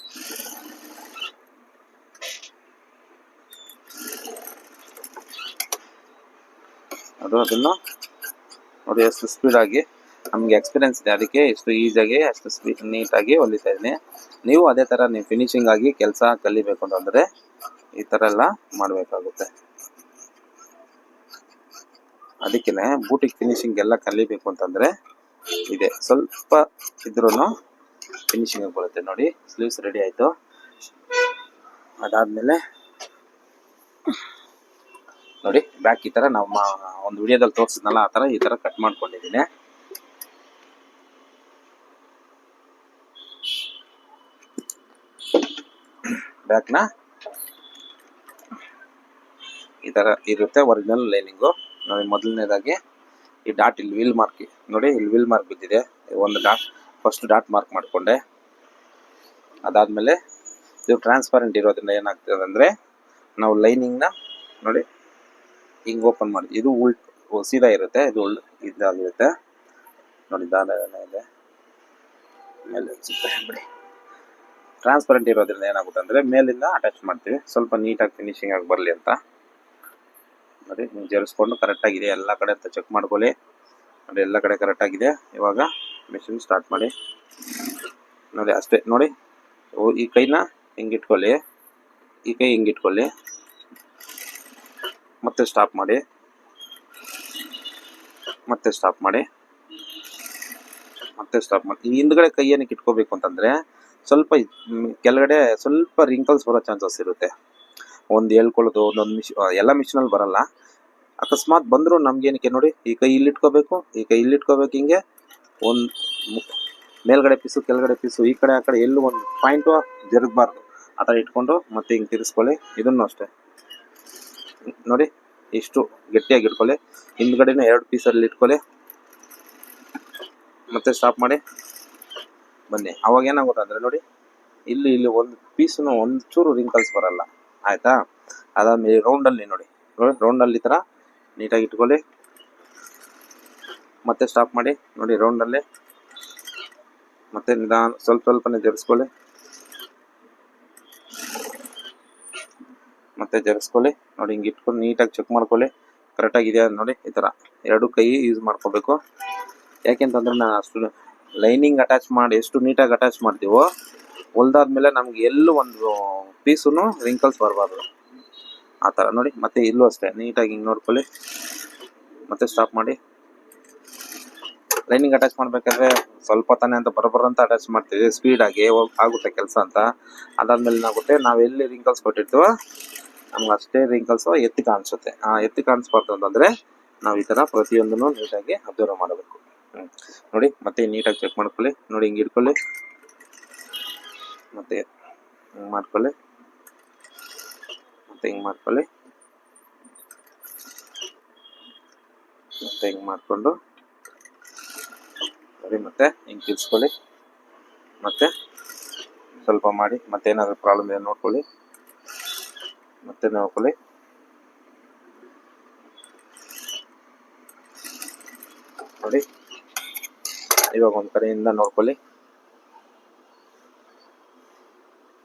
ಅದನ್ನು ನೋಡಿ ಎಷ್ಟು ಸ್ಪೀಡಾಗಿ ನಮಗೆ ಎಕ್ಸ್ಪೀರಿಯನ್ಸ್ ಇದೆ, ಅದಕ್ಕೆ ಎಷ್ಟು ಈಸಿಯಾಗಿ ಅಷ್ಟು ಸ್ಪೀಡ್ ನೀಟಾಗಿ ಹೊಲಿತಾ ಇದ್ದೀನಿ. ನೀವು ಅದೇ ಥರ ನೀವು ಫಿನಿಶಿಂಗ್ ಆಗಿ ಕೆಲಸ ಕಲಿಬೇಕು ಅಂತಂದರೆ ಈ ಥರ ಎಲ್ಲ ಮಾಡಬೇಕಾಗುತ್ತೆ. ಅದಕ್ಕೆ ಬೂಟಿಗೆ ಫಿನಿಶಿಂಗ್ ಎಲ್ಲ ಕಲಿಬೇಕು ಅಂತಂದರೆ ಇದೆ ಸ್ವಲ್ಪ ಇದ್ರೂ ಫಿನಿಶಿಂಗ್ ಬರುತ್ತೆ. ನೋಡಿ ಸ್ಲೀವ್ಸ್ ರೆಡಿ ಆಯಿತು. ಅದಾದಮೇಲೆ ನೋಡಿ ಬ್ಯಾಕ್ ಈ ಥರ ನಮ್ಮ ಒಂದು ವಿಡಿಯೋದಲ್ಲಿ ತೋರಿಸಿದ್ನಲ್ಲ ಆ ಥರ ಈ ಥರ ಕಟ್ ಮಾಡ್ಕೊಂಡಿದ್ದೀನಿ. ಬ್ಯಾಕ್ನ ಈ ಥರ ಇರುತ್ತೆ ಒರಿಜಿನಲ್ ಲೈನಿಂಗು. ನೋಡಿ ಮೊದಲನೇದಾಗಿ ಈ ಡಾಟ್ ಇಲ್ಲಿ ವಿಲ್ ಮಾರ್ಕ್ ನೋಡಿ, ಇಲ್ಲಿ ವಿಲ್ ಮಾರ್ಕ್ ಬಿದ್ದಿದೆ. ಒಂದು ಡಾಟ್ ಫಸ್ಟ್ ಡಾಟ್ ಮಾರ್ಕ್ ಮಾಡಿಕೊಂಡೆ. ಅದಾದಮೇಲೆ ಇದು ಟ್ರಾನ್ಸ್ಪರೆಂಟ್ ಇರೋದ್ರಿಂದ ಏನಾಗ್ತದೆ ಅಂದರೆ ನಾವು ಲೈನಿಂಗ್ನ ನೋಡಿ ಹಿಂಗೆ ಓಪನ್ ಮಾಡಿ, ಇದು ಸೀದಾ ಇರುತ್ತೆ, ಇದು ಇದಾಗಿರುತ್ತೆ ನೋಡಿ. ದಾರ ಇದೆ ಮೇಲೆ ಬಿಡಿ. ಟ್ರಾನ್ಸ್ಪರೆಂಟ್ ಇರೋದ್ರಿಂದ ಏನಾಗುತ್ತೆ ಅಂದರೆ ಮೇಲಿಂದ ಅಟ್ಯಾಚ್ ಮಾಡ್ತೀವಿ, ಸ್ವಲ್ಪ ನೀಟಾಗಿ ಫಿನಿಶಿಂಗ್ ಆಗಿ ಬರಲಿ ಅಂತ. ನೋಡಿ ನೀವು ಜರಿಸ್ಕೊಂಡು ಕರೆಕ್ಟಾಗಿದೆ ಎಲ್ಲ ಕಡೆ ಅಂತ ಚೆಕ್ ಮಾಡ್ಕೊಳ್ಳಿ. ನೋಡಿ ಎಲ್ಲ ಕಡೆ ಕರೆಕ್ಟಾಗಿದೆ. ಇವಾಗ ಮಿಷಿನ್ ಸ್ಟಾರ್ಟ್ ಮಾಡಿ. ನೋಡಿ ಅಷ್ಟೇ. ನೋಡಿ ಈ ಕೈನ ಹಿಂಗಿಟ್ಕೊಳ್ಳಿ, ಈ ಕೈ ಹಿಂಗಿಟ್ಕೊಳ್ಳಿ, ಮತ್ತೆ ಸ್ಟಾಪ್ ಮಾಡಿ, ಮತ್ತೆ ಸ್ಟಾಪ್ ಮಾಡಿ, ಮತ್ತೆ ಸ್ಟಾಪ್ ಮಾಡಿ. ಈ ಹಿಂದ್ಗಡೆ ಕೈ ಏನಕ್ಕೆ ಇಟ್ಕೋಬೇಕು ಅಂತಂದರೆ ಸ್ವಲ್ಪ ಕೆಳಗಡೆ ಸ್ವಲ್ಪ ರಿಂಕಲ್ಸ್ ಬರೋ ಚಾನ್ಸಸ್ ಇರುತ್ತೆ. ಒಂದು ಹೇಳ್ಕೊಳ್ಳೋದು ಒಂದೊಂದು ಎಲ್ಲ ಮಿಷಿನಲ್ಲಿ ಬರಲ್ಲ. ಅಕಸ್ಮಾತ್ ಬಂದರೂ ನಮ್ಗೇನಕ್ಕೆ ನೋಡಿ ಈ ಕೈ ಇಲ್ಲಿ ಇಟ್ಕೋಬೇಕು, ಈ ಕೈ ಇಲ್ಲಿ ಇಟ್ಕೋಬೇಕು. ಹಿಂಗೆ ಒಂದು ಮೇಲ್ಗಡೆ ಪೀಸು ಕೆಳಗಡೆ ಪೀಸು ಈ ಕಡೆ ಆ ಕಡೆ ಎಲ್ಲೂ ಒಂದು ಪಾಯಿಂಟು ಜರುಗಬಾರ್ದು. ಆ ಥರ ಇಟ್ಕೊಂಡು ಮತ್ತೆ ಹಿಂಗೆ ತಿರ್ಸ್ಕೊಳ್ಳಿ. ಇದನ್ನು ಅಷ್ಟೇ ನೋಡಿ ಇಷ್ಟು ಗಟ್ಟಿಯಾಗಿ ಇಟ್ಕೊಳ್ಳಿ. ಹಿಂದ್ಗಡೆನೂ 2 ಪೀಸಲ್ಲಿ ಇಟ್ಕೊಳ್ಳಿ, ಮತ್ತೆ ಸ್ಟಾಪ್ ಮಾಡಿ ಬನ್ನಿ. ಅವಾಗ ಏನಾಗುತ್ತೆ ಅಂದರೆ ನೋಡಿ ಇಲ್ಲಿ ಒಂದು ಪೀಸನ್ನು ಒಂದು ಚೂರು ರಿಂಕಲ್ಸ್ ಬರಲ್ಲ. ಆಯಿತಾ? ಅದಾದಮೇಲೆ ರೌಂಡಲ್ಲಿ ನೋಡಿ ರೌಂಡಲ್ಲಿ ಈ ಥರ ನೀಟಾಗಿ ಇಟ್ಕೊಳ್ಳಿ, ಮತ್ತೆ ಸ್ಟಾಪ್ ಮಾಡಿ. ನೋಡಿ ರೌಂಡಲ್ಲಿ ಮತ್ತೆ ನಿಧಾನ ಸ್ವಲ್ಪನೇ ಜರಿಸ್ಕೊಳ್ಳಿ, ಮತ್ತೆ ಜರಿಸ್ಕೊಳ್ಳಿ. ನೋಡಿ ಹಿಂಗೆ ಇಟ್ಕೊಂಡು ನೀಟಾಗಿ ಚೆಕ್ ಮಾಡ್ಕೊಳ್ಳಿ ಕರೆಕ್ಟಾಗಿದೆಯಾ ನೋಡಿ. ಈ ಥರ 2 ಕೈ ಯೂಸ್ ಮಾಡ್ಕೋಬೇಕು. ಯಾಕೆಂತಂದ್ರೆ ನಾನು ಅಷ್ಟು ಲೈನಿಂಗ್ ಅಟ್ಯಾಚ್ ಮಾಡಿ ಎಷ್ಟು ನೀಟಾಗಿ ಅಟ್ಯಾಚ್ ಮಾಡ್ತೀವೋ ಹೊಲ್ದಾದ್ಮೇಲೆ ನಮ್ಗೆ ಎಲ್ಲೂ ಒಂದು ಪೀಸೂ ರಿಂಕಲ್ಸ್ ಬರಬಾರ್ದು. ಆ ಥರ ನೋಡಿ. ಮತ್ತೆ ಇಲ್ಲೂ ಅಷ್ಟೇ ನೀಟಾಗಿ ಹಿಂಗೆ ನೋಡ್ಕೊಳ್ಳಿ, ಮತ್ತೆ ಸ್ಟಾಪ್ ಮಾಡಿ. ಲೈನಿಂಗ್ ಅಟ್ಯಾಚ್ ಮಾಡಬೇಕಾದ್ರೆ ಸ್ವಲ್ಪ ತಾನೇ ಅಂತ ಬರೋಬರಂತ ಅಟ್ಯಾಚ್ ಮಾಡ್ತೀವಿ, ಸ್ಪೀಡಾಗಿ ಆಗುತ್ತೆ ಕೆಲಸ ಅಂತ. ಅದಾದ್ಮೇಲೆ ಏನಾಗುತ್ತೆ ನಾವು ಎಲ್ಲಿ ರಿಂಕಲ್ಸ್ ಕೊಟ್ಟಿರ್ತೀವೋ ನಮ್ಗೆ ಅಷ್ಟೇ ರಿಂಕಲ್ಸು ಎತ್ತಿ ಕಾಣಿಸುತ್ತೆ. ಎತ್ತಿ ಕಾಣಿಸ್ಬಾರ್ದು ಅಂತಂದರೆ ನಾವು ಈ ಥರ ಪ್ರತಿಯೊಂದನ್ನು ನೀಟಾಗಿ ಅಬ್ಸರ್ವ್ ಮಾಡಬೇಕು. ನೋಡಿ ಮತ್ತೆ ನೀಟಾಗಿ ಚೆಕ್ ಮಾಡ್ಕೊಳ್ಳಿ. ನೋಡಿ ಹಿಂಗೆ ಇಟ್ಕೊಳ್ಳಿ, ಮತ್ತೆ ಹಿಂಗೆ ಮಾಡ್ಕೊಳ್ಳಿ, ಮತ್ತೆ ಹಿಂಗೆ ಮಾಡ್ಕೊಳ್ಳಿ, ಮತ್ತೆ ಹಿಂಗೆ ಮಾಡಿಕೊಂಡು ನೋಡಿ ಮತ್ತೆ ಹಿಂಗೆ ತಿರ್ಸ್ಕೊಳ್ಳಿ, ಮತ್ತೆ ಸ್ವಲ್ಪ ಮಾಡಿ. ಮತ್ತೆ ಏನಾದರೂ ಪ್ರಾಬ್ಲಮ್ ಇದೆ ನೋಡ್ಕೊಳ್ಳಿ, ಮತ್ತೆ ನೋಡ್ಕೊಳ್ಳಿ. ನೋಡಿ ಇವಾಗ ಒಂದು ಕಡೆಯಿಂದ ನೋಡ್ಕೊಳ್ಳಿ.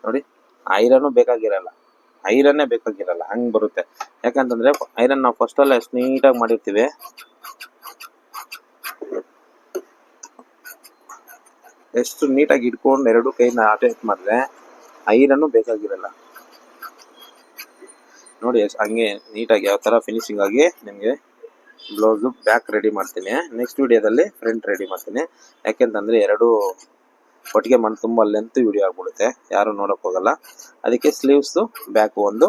ನೋಡಿ ಐರನ್ನು ಬೇಕಾಗಿರಲ್ಲ, ಐರನ್ನೇ ಬೇಕಾಗಿರಲ್ಲ, ಹಂಗೆ ಬರುತ್ತೆ. ಯಾಕಂತಂದರೆ ಐರನ್ ನಾವು ಫಸ್ಟಲ್ಲ ಎಷ್ಟು ನೀಟಾಗಿ ಮಾಡಿರ್ತೀವಿ, ಎಷ್ಟು ನೀಟಾಗಿ ಇಟ್ಕೊಂಡು 2 ಕೈನ ಅಟ್ಯಾಚ್ ಮಾಡಿದ್ರೆ ಐರನ್ನು ಬೇಕಾಗಿರಲ್ಲ. ನೋಡಿ ಹಂಗೆ ನೀಟಾಗಿ ಯಾವ ಥರ ಫಿನಿಶಿಂಗ್ ಆಗಿ ನಿಮಗೆ ಬ್ಲೌಸು ಬ್ಯಾಕ್ ರೆಡಿ ಮಾಡ್ತೀನಿ. ನೆಕ್ಸ್ಟ್ ವಿಡಿಯೋದಲ್ಲಿ ಫ್ರಂಟ್ ರೆಡಿ ಮಾಡ್ತೀನಿ. ಯಾಕೆಂತಂದರೆ 2 ಒಟ್ಟಿಗೆ ಮಾಡಿ ತುಂಬ ಲೆಂತ್ ವಿಡಿಯೋ ಆಗ್ಬಿಡುತ್ತೆ, ಯಾರು ನೋಡೋಕೆ ಹೋಗಲ್ಲ. ಅದಕ್ಕೆ ಸ್ಲೀವ್ಸು ಬ್ಯಾಕು ಒಂದು,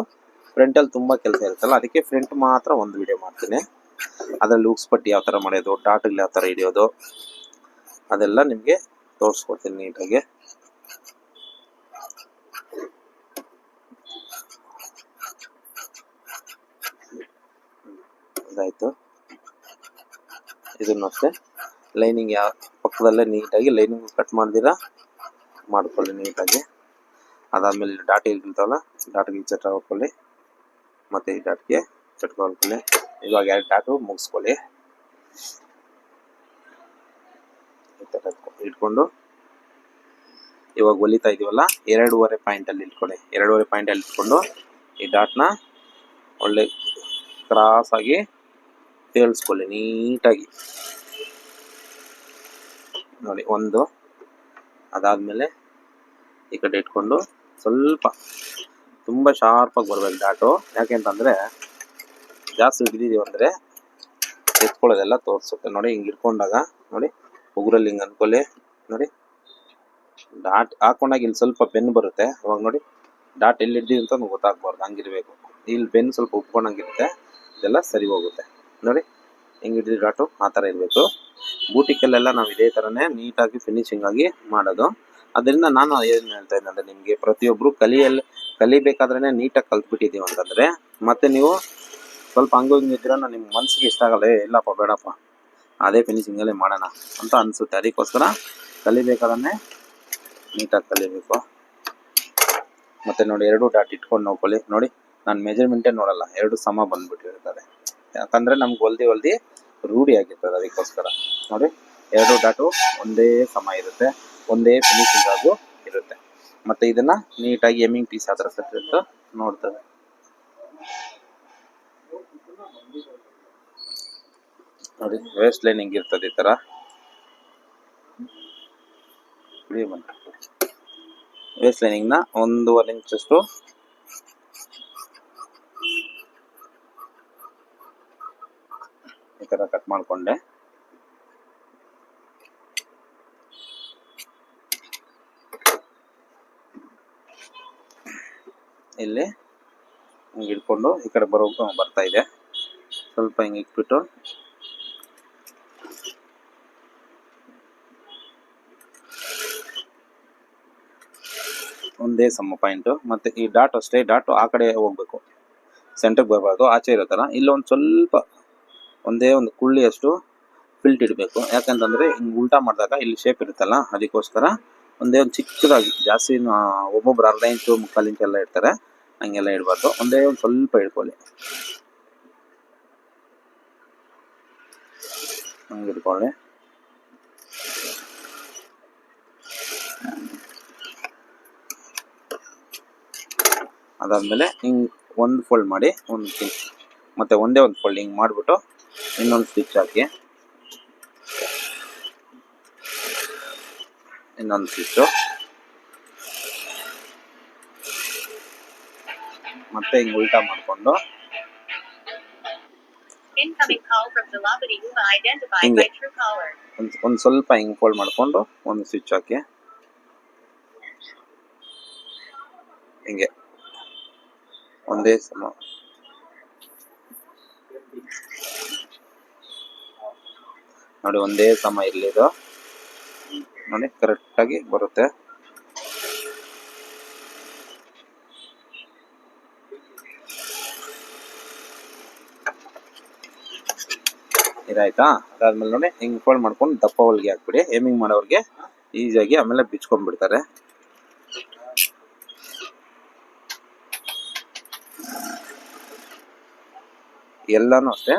ಫ್ರಂಟಲ್ಲಿ ತುಂಬ ಕೆಲಸ ಇರುತ್ತಲ್ಲ ಅದಕ್ಕೆ ಫ್ರಂಟ್ ಮಾತ್ರ ಒಂದು ವಿಡಿಯೋ ಮಾಡ್ತೀನಿ. ಅದರಲ್ಲಿ ಲೂಕ್ಸ್ ಪಟ್ಟಿ ಯಾವ ಥರ ಮಾಡೋದು, ಡಾಟ್ಗಳು ಯಾವ ಥರ ಹಿಡಿಯೋದು ಅದೆಲ್ಲ ನಿಮಗೆ ತೋರಿಸ್ಕೊಡ್ತೀನಿ ನೀಟಾಗಿ. ಇದಾಯಿತು. ಇದನ್ನು ಅಷ್ಟೇ ಲೈನಿಂಗ್ ಯಾವ ಪಕ್ಕದಲ್ಲೇ ನೀಟಾಗಿ ಲೈನಿಂಗ್ ಕಟ್ ಮಾಡ್ದಿರ ಮಾಡ್ಕೊಳ್ಳಿ ನೀಟಾಗಿ. ಅದಾದಮೇಲೆ ಡಾಟ್ ಇರ್ತಾವಲ್ಲ ಡಾಟ್ಗೆ ಚಟ ಹಾಕೊಳ್ಳಿ, ಮತ್ತು ಈ ಡಾಟ್ಗೆ ಚಟ್ಕ ಹಾಕೊಳ್ಳಿ. ಇವಾಗ 2 ಡಾಟು ಮುಗಿಸ್ಕೊಳ್ಳಿ. ಈ ಥರ ಇಟ್ಕೊಂಡು ಇವಾಗ ಹೊಲಿತಾ ಇದೀವಲ್ಲ 2.5 ಪಾಯಿಂಟಲ್ಲಿ ಇಟ್ಕೊಳ್ಳಿ. 2.5 ಪಾಯಿಂಟಲ್ಲಿ ಇಟ್ಕೊಂಡು ಈ ಡಾಟ್ನ ಒಳ್ಳೆ ಕ್ರಾಸಾಗಿ ತೇಲ್ಸ್ಕೊಳ್ಳಿ ನೀಟಾಗಿ ನೋಡಿ. ಒಂದು ಅದಾದಮೇಲೆ ಈ ಕಡೆ ಇಟ್ಕೊಂಡು ಸ್ವಲ್ಪ ತುಂಬ ಶಾರ್ಪಾಗಿ ಬರ್ಬೇಕು ಡಾಟು. ಯಾಕೆಂತಂದರೆ ಜಾಸ್ತಿ ಹಿಡಿದಿದ್ದೀವಿ ಅಂದರೆ ಎತ್ಕೊಳ್ಳೋದೆಲ್ಲ ತೋರಿಸುತ್ತೆ ನೋಡಿ. ಹಿಂಗೆ ಇಟ್ಕೊಂಡಾಗ ನೋಡಿ ಉಗುರಲ್ಲಿ ಹಿಂಗೆ ಅಂದ್ಕೊಳ್ಳಿ ನೋಡಿ. ಡಾಟ್ ಹಾಕೊಂಡಾಗ ಇಲ್ಲಿ ಸ್ವಲ್ಪ ಬೆನ್ನು ಬರುತ್ತೆ, ಅವಾಗ ನೋಡಿ ಡಾಟ್ ಎಲ್ಲಿ ಹಿಡ್ದಿವಿ ಅಂತ ಗೊತ್ತಾಗ್ಬಾರ್ದು, ಹಂಗಿರ್ಬೇಕು. ಇಲ್ಲಿ ಬೆನ್ನು ಸ್ವಲ್ಪ ಉಪ್ಕೊಂಡಂಗಿರುತ್ತೆ, ಇದೆಲ್ಲ ಸರಿ ಹೋಗುತ್ತೆ ನೋಡಿ. ಹೆಂಗೆ ಹಿಡಿದು ಡಾಟು ಆ ಥರ ಇರಬೇಕು. ಬೂಟಿಕಲ್ಲೆಲ್ಲ ನಾವು ಇದೇ ಥರನೇ ನೀಟಾಗಿ ಫಿನಿಶಿಂಗ್ ಆಗಿ ಮಾಡೋದು. ಅದರಿಂದ ನಾನು ಏನು ಹೇಳ್ತಾ ಇದ್ದೆ ಅಂದರೆ ನಿಮಗೆ ಪ್ರತಿಯೊಬ್ಬರು ಕಲಿಬೇಕಾದ್ರೆ ನೀಟಾಗಿ ಕಲ್ತ್ಬಿಟ್ಟಿದ್ದೀವಿ ಅಂತಂದರೆ ಮತ್ತೆ ನೀವು ಸ್ವಲ್ಪ ಹಂಗೂ ಹಿಂಗಿದ್ರೆ ನಿಮ್ಮ ಮನಸ್ಸಿಗೆ ಇಷ್ಟ ಆಗಲ್ಲ, ಇಲ್ಲಪ್ಪ ಬೇಡಪ್ಪ ಅದೇ ಫಿನಿಶಿಂಗಲ್ಲೇ ಮಾಡೋಣ ಅಂತ ಅನಿಸುತ್ತೆ. ಅದಕ್ಕೋಸ್ಕರ ಕಲಿಬೇಕಾದ್ರೆ ನೀಟಾಗಿ ಕಲಿಬೇಕು. ಮತ್ತು ನೋಡಿ 2 ಡಾಟ್ ಇಟ್ಕೊಂಡು ನೋಡ್ಕೊಳ್ಳಿ ನೋಡಿ. ನಾನು ಮೆಜರ್ಮೆಂಟೇ ನೋಡಲ್ಲ, 2 ಸಮ ಬಂದುಬಿಟ್ಟಿರ್ತದೆ. ಯಾಕಂದರೆ ನಮ್ಗೆ ಹೊಲ್ದಿ ರೂಢಿ ಆಗಿರ್ತದೆ. ಅದಕ್ಕೋಸ್ಕರ ನೋಡಿ 2 ಡಾಟು ಒಂದೇ ಸಮ ಇರುತ್ತೆ, ಒಂದೇ ಫಿನಿಶಿಂಗ್ ಆಗು ಇರುತ್ತೆ. ಮತ್ತು ಇದನ್ನು ನೀಟಾಗಿ ಎಮ್ಮಿಂಗ್ ಪೀಸ್ ಆ ಥರ ಸೆಟ್ಟಿಟ್ಟು ನೋಡ್ತದೆ ನೋಡಿ. ವೇಸ್ಟ್ ಲೈನ್ ಹಿಂಗಿರ್ತದೆ ಈ ಥರ. ವೇಸ್ಟ್ ಲೈನಿಂಗ್ನ 1.5 ಇಂಚಷ್ಟು ಈ ಥರ ಕಟ್ ಮಾಡಿಕೊಂಡೆ. ಇಲ್ಲಿ ಹಿಂಗೆ ಇಟ್ಕೊಂಡು ಈ ಕಡೆ ಬರ್ತಾ ಇದೆ, ಸ್ವಲ್ಪ ಹಿಂಗೆ ಇಟ್ಬಿಟ್ಟು ಒಂದೇ ಸಮ ಪಾಯಿಂಟು. ಮತ್ತು ಈ ಡಾಟ್ ಅಷ್ಟೇ, ಡಾಟು ಆ ಕಡೆ ಹೋಗ್ಬೇಕು, ಸೆಂಟ್ರಿಗೆ ಬರಬಾರ್ದು, ಆಚೆ ಇರೋ ಥರ. ಇಲ್ಲೊಂದು ಸ್ವಲ್ಪ ಒಂದೇ ಒಂದು ಕುಳ್ಳಿಯಷ್ಟು ಫಿಲ್ಟ್ ಇಡಬೇಕು. ಯಾಕಂತಂದರೆ ಹಿಂಗೆ ಉಲ್ಟಾ ಮಾಡಿದಾಗ ಇಲ್ಲಿ ಶೇಪ್ ಇರುತ್ತಲ್ಲ, ಅದಕ್ಕೋಸ್ಕರ ಒಂದೇ ಒಂದು ಚಿಕ್ಕದಾಗಿ, ಜಾಸ್ತಿ ಒಬ್ಬೊಬ್ರು 1/2 ಇಂಚು 3/4 ಇಂಚು ಎಲ್ಲ ಇಡ್ತಾರೆ, ಹಂಗೆಲ್ಲ ಇಡಬಾರ್ದು. ಒಂದೇ ಒಂದು ಸ್ವಲ್ಪ ಇಟ್ಕೊಳ್ಳಿ, ಹಂಗೆ ಇಟ್ಕೊಳ್ಳಿ. ಅದಾದಮೇಲೆ ಹಿಂಗೆ ಒಂದು ಫೋಲ್ಡ್ ಮಾಡಿ ಮತ್ತು ಒಂದೇ ಒಂದು ಫೋಲ್ಡ್ ಹಿಂಗೆ ಮಾಡಿಬಿಟ್ಟು ಇನ್ನೊಂದು ಸ್ಟಿಚ್ ಹಾಕಿ, ಇನ್ನೊಂದು ಸ್ಟಿಚ್ಚು, ಮತ್ತೆ ಹಿಂಗೆ ಉಲ್ಟಾ ಮಾಡಿಕೊಂಡು ಹಿಂಗೆ ಒಂದು ಸ್ವಲ್ಪ ಹಿಂಗೆ ಫೋಲ್ಡ್ ಮಾಡಿಕೊಂಡು ಒಂದು ಸ್ಟಿಚ್ ಹಾಕಿ, ಹಿಂಗೆ ಒಂದೇ ಸಮ ನೋಡಿ, ಒಂದೇ ಸಮ ಇರಲಿದು ನೋಡಿ, ಕರೆಕ್ಟಾಗಿ ಬರುತ್ತೆ. ಇದಾಯ್ತಾ? ಅದಾದ್ಮೇಲೆ ನೋಡಿ ಹಿಂಗೆ ಫೋಲ್ಡ್ ಮಾಡ್ಕೊಂಡು ದಪ್ಪ ಹೊಲಿಗೆ ಹಾಕ್ಬಿಡಿ. ಏಮಿಂಗ್ ಮಾಡೋರಿಗೆ ಈಸಿಯಾಗಿ ಆಮೇಲೆ ಬಿಚ್ಕೊಂಡ್ಬಿಡ್ತಾರೆ. ಎಲ್ಲನೂ ಅಷ್ಟೇ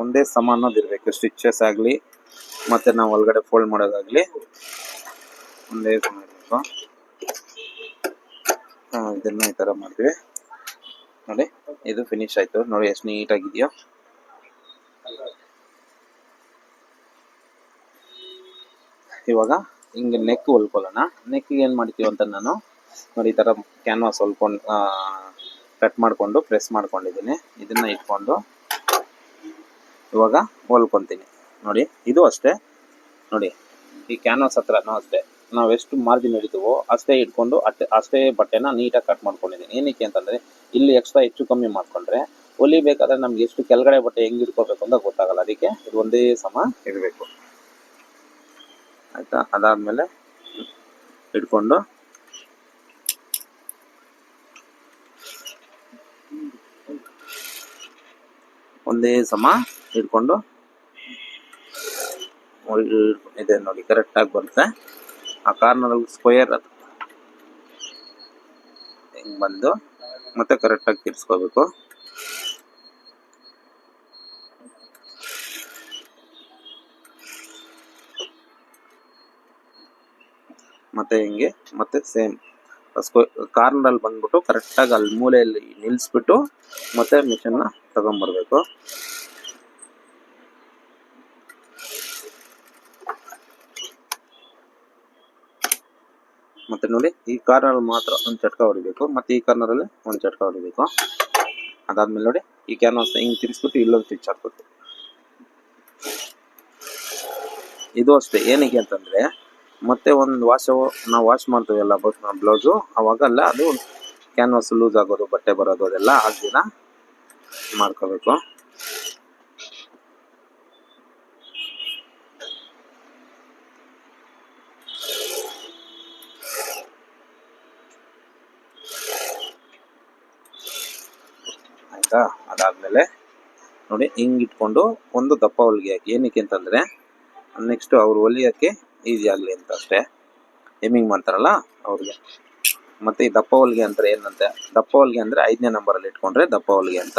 ಒಂದೇ ಸಮ ಅನ್ನೋದಿರಬೇಕು. ಸ್ಟಿಚಸ್ ಆಗಲಿ ಮತ್ತು ನಾವು ಒಳಗಡೆ ಫೋಲ್ಡ್ ಮಾಡೋದಾಗಲಿ ಒಂದೇ ಸಮ ಇರಬೇಕು. ಇದನ್ನು ಈ ಥರ ಮಾಡ್ತೀವಿ ನೋಡಿ. ಇದು ಫಿನಿಶ್ ಆಯಿತು ನೋಡಿ, ಎಷ್ಟು ನೀಟಾಗಿದೆಯೋ. ಇವಾಗ ಹಿಂಗೆ ನೆಕ್ ಹೊಲ್ಕೊಳ್ಳೋಣ. ನೆಕ್ಕಿಗೆ ಏನು ಮಾಡ್ತೀವಿ ಅಂತ ನಾನು ನೋಡಿ ಈ ಥರ ಕ್ಯಾನ್ವಾಸ್ ಹೊಲ್ಕೊಂಡು ಕಟ್ ಮಾಡಿಕೊಂಡು ಪ್ರೆಸ್ ಮಾಡ್ಕೊಂಡಿದ್ದೀನಿ. ಇದನ್ನು ಇಟ್ಕೊಂಡು ಇವಾಗ ಹೊಲ್ಕೊತೀನಿ ನೋಡಿ. ಇದು ಅಷ್ಟೇ ನೋಡಿ, ಈ ಕ್ಯಾನ್ವಾಸ್ ಹತ್ರನೂ ಅಷ್ಟೇ ನಾವು ಎಷ್ಟು ಮಾರ್ಜಿನ್ ಹಿಡಿತೀವೋ ಅಷ್ಟೇ ಇಟ್ಕೊಂಡು ಅಷ್ಟೇ ಬಟ್ಟೆನ ನೀಟಾಗಿ ಕಟ್ ಮಾಡ್ಕೊಂಡಿದ್ದೀನಿ. ಏನಕ್ಕೆ ಅಂತಂದರೆ ಇಲ್ಲಿ ಎಕ್ಸ್ಟ್ರಾ ಹೆಚ್ಚು ಕಮ್ಮಿ ಮಾಡಿಕೊಂಡ್ರೆ ಹೊಲಿಬೇಕಾದ್ರೆ ನಮ್ಗೆ ಎಷ್ಟು ಕೆಳಗಡೆ ಬಟ್ಟೆ ಹೆಂಗೆ ಇಟ್ಕೋಬೇಕು ಅಂತ ಗೊತ್ತಾಗಲ್ಲ. ಅದಕ್ಕೆ ಇದು ಒಂದೇ ಸಮ ಇರಬೇಕು ಆಯಿತಾ. ಅದಾದಮೇಲೆ ಇಟ್ಕೊಂಡು ಒಂದೇ ಸಮ ಹಿಡ್ಕೊಂಡು ಇದೆ ನೋಡಿ, ಕರೆಕ್ಟಾಗಿ ಬರುತ್ತೆ. ಆ ಕಾರ್ನರಲ್ಲಿ ಸ್ಕ್ವೇರ್ ಅದು ಹಿಂಗೆ ಬಂದು ಮತ್ತೆ ಕರೆಕ್ಟಾಗಿ ತಿರ್ಸ್ಕೋಬೇಕು. ಮತ್ತೆ ಹಿಂಗೆ ಮತ್ತೆ ಸೇಮ್ ಕಾರ್ನರಲ್ಲಿ ಬಂದ್ಬಿಟ್ಟು ಕರೆಕ್ಟಾಗಿ ಅಲ್ಲಿ ಮೂಲೆಯಲ್ಲಿ ನಿಲ್ಲಿಸ್ಬಿಟ್ಟು ಮತ್ತೆ ಮಿಷನ್ನ ತಗೊಂಡ್ಬರ್ಬೇಕು. ಮತ್ತೆ ನೋಡಿ, ಈ ಕಾರ್ನರ್ ಮಾತ್ರ ಒಂದು ಚಟ್ಕ ಹೊಡಿಬೇಕು, ಮತ್ತೆ ಈ ಕಾರ್ನರಲ್ಲಿ ಒಂದು ಚಟ್ಕ ಹೊಡಿಬೇಕು. ಅದಾದ್ಮೇಲೆ ನೋಡಿ, ಈ ಕ್ಯಾನ್ವಾಸ್ ಹಿಂಗೆ ತಿರ್ಸ್ಬಿಟ್ಟು ಇಲ್ಲೊಂದು ಸ್ಟಿಚ್ ಹಾಕ್ಬೇಕು. ಇದು ಅಷ್ಟೇ, ಏನಕ್ಕೆ ಅಂತಂದ್ರೆ ಮತ್ತೆ ಒಂದು ನಾವು ವಾಶ್ ಮಾಡ್ತೀವಲ್ಲ ಬ್ಲೌಸು, ಅವಾಗಲ್ಲ ಅದು ಕ್ಯಾನ್ವಾಸ್ ಲೂಸ್ ಆಗೋದು, ಬಟ್ಟೆ ಬರೋದು ಅದೆಲ್ಲ ದಿನ ಮಾಡ್ಕೋಬೇಕು. ಆಯ್ತಾ? ಅದಾದ್ಮೇಲೆ ನೋಡಿ, ಹಿಂಗೆ ಇಟ್ಕೊಂಡು ಒಂದು ದಪ್ಪ ಹೊಲಿಗೆ ಹಾಕಿ. ಏನಕ್ಕೆ ಅಂತಂದ್ರೆ ನೆಕ್ಸ್ಟ್ ಅವ್ರು ಹೊಲಿಯೋಕ್ಕೆ ಈಸಿ ಆಗಲಿ ಅಂತ ಅಷ್ಟೇ, ಹೆಮ್ಮಿಂಗ್ ಮಾಡ್ತಾರಲ್ಲ ಅವ್ರಿಗೆ. ಮತ್ತೆ ಈ ದಪ್ಪ ಹೊಲಿಗೆ ಅಂದ್ರೆ ಏನಂತೆ, ದಪ್ಪ ಹೊಲಿಗೆ ಅಂದ್ರೆ 5ನೇ ನಂಬರಲ್ಲಿ ಇಟ್ಕೊಂಡ್ರೆ ದಪ್ಪ ಹೊಲಿಗೆ ಅಂತ.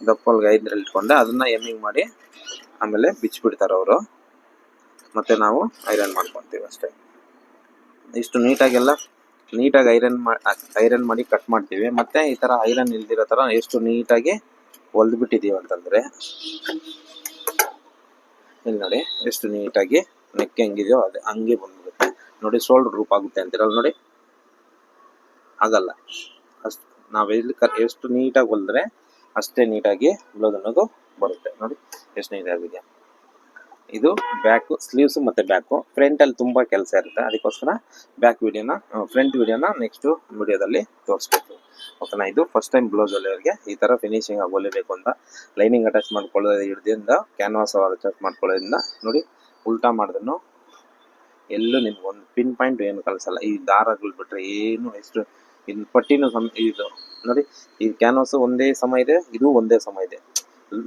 ದಪ್ಪ ಹೊಲಿಗೆ 5ರಲ್ಲಿ ಇಟ್ಕೊಂಡ್ರೆ ಅದನ್ನ ಹೆಮ್ಮಿಂಗ್ ಮಾಡಿ ಆಮೇಲೆ ಬಿಚ್ಚಿಬಿಡ್ತಾರೆ ಅವರು. ಮತ್ತೆ ನಾವು ಐರನ್ ಮಾಡ್ಕೊತೀವಿ ಅಷ್ಟೇ. ಇಷ್ಟು ನೀಟಾಗಿ ಐರನ್ ಮಾಡಿ ಕಟ್ ಮಾಡ್ತೀವಿ. ಮತ್ತೆ ಈ ತರ ಐರನ್ ಇಲ್ದಿರೋ ತರ ಎಷ್ಟು ನೀಟಾಗಿ ಹೊಲ್ದು ಬಿಟ್ಟಿದೀವಿ ಅಂತಂದ್ರೆ, ಇಲ್ಲಿ ನೋಡಿ ಎಷ್ಟು ನೀಟಾಗಿ ನೆಕ್ ಹೆಂಗಿದೆಯೋ ಅದೇ ಹಂಗೆ ಬಂದ್ಬಿಡುತ್ತೆ ನೋಡಿ. ಶೋಲ್ಡರ್ ರೂಪ್ ಆಗುತ್ತೆ ಅಂತಿರಲ್ಲ ನೋಡಿ, ಆಗಲ್ಲ. ಅಷ್ಟು ನಾವೆಲ್ಲಿ ಎಷ್ಟು ನೀಟಾಗಿ ಹೊಲಿದ್ರೆ ಅಷ್ಟೇ ನೀಟಾಗಿ ಬ್ಲೌಸ್ ಅನ್ನೋದು ಬರುತ್ತೆ. ನೋಡಿ ಎಷ್ಟು ನೀಟಾಗಿದೆ. ಇದು ಬ್ಯಾಕ್ ಸ್ಲೀವ್ಸ್ ಮತ್ತೆ ಬ್ಯಾಕು. ಫ್ರಂಟ್ ಅಲ್ಲಿ ತುಂಬಾ ಕೆಲಸ ಇರುತ್ತೆ, ಅದಕ್ಕೋಸ್ಕರ ಫ್ರಂಟ್ ವಿಡಿಯೋನ ನೆಕ್ಸ್ಟ್ ವಿಡಿಯೋದಲ್ಲಿ ತೋರಿಸ್ಬೇಕು. ಓಕೆನಾ? ಇದು ಫಸ್ಟ್ ಟೈಮ್ ಬ್ಲೌಸ್ ಹೊಲಿಯೋರಿಗೆ ಈ ತರ ಫಿನಿಶಿಂಗ್ ಆಗಿ ಹೊಲಿಬೇಕು ಅಂತ ಲೈನಿಂಗ್ ಅಟ್ಯಾಚ್ ಮಾಡ್ಕೊಳ್ಳೋದು ಹಿಡ್ದಿಂದ ಕ್ಯಾನ್ವಾಸ್ ಅಟ್ಯಾಚ್ ಮಾಡ್ಕೊಳ್ಳೋದ್ರಿಂದ ನೋಡಿ, ಉಲ್ಟಾ ಮಾಡಿದ್ರು ಎಲ್ಲೂ ನಿಮ್ಗೆ ಒಂದು ಪಿನ್ ಪಾಯಿಂಟ್ ಏನು ಕಳಿಸಲ್ಲ. ಈ ದಾರಗಳು ಬಿಟ್ರೆ ಏನು ಎಷ್ಟು ಇನ್ನು ಪಟ್ಟಿನೂ ಇದು ನೋಡಿ, ಈ ಕ್ಯಾನ್ವಾಸ್ ಒಂದೇ ಸಮ ಇದೆ, ಇದು ಒಂದೇ ಸಮ ಇದೆ.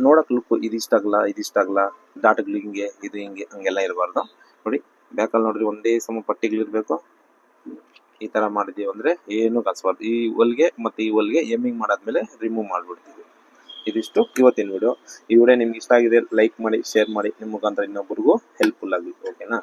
ನೋಡಕ್ ಲುಕ್ ಇದಿಷ್ಟಾಗಲ್ಲ ಡಾಟ್ಗಳು ಹಿಂಗೆ ಇದು ಹಿಂಗೆ ಹಂಗೆಲ್ಲ ಇರಬಾರ್ದು. ನೋಡಿ ಬ್ಯಾಕಲ್ಲಿ ನೋಡ್ರಿ ಒಂದೇ ಸಮ ಪಟ್ಟಿಗಳಿರ್ಬೇಕು. ಈ ತರ ಮಾಡಿದೀವಿ ಅಂದ್ರೆ ಏನು ಕಲಿಸ್ಬಾರ್ದು. ಈ ಹೊಲಿಗೆ ಮತ್ತೆ ಈ ಹೊಲಿಗೆ ಎಮ್ಮಿಂಗ್ ಮಾಡಾದ್ಮೇಲೆ ರಿಮೂವ್ ಮಾಡ್ಬಿಡ್ತೀವಿ. ಇದಿಷ್ಟು ಇವತ್ತಿನ ವಿಡಿಯೋ. ಈ ವಿಡಿಯೋ ನಿಮ್ಗೆ ಇಷ್ಟ ಆಗಿದೆ ಲೈಕ್ ಮಾಡಿ, ಶೇರ್ ಮಾಡಿ, ನಿಮ್ಮ ಮುಖಾಂತರ ಇನ್ನೊಬ್ಬರಿಗೂ ಹೆಲ್ಪ್ಫುಲ್ ಆಗಿ. ಓಕೆನಾ?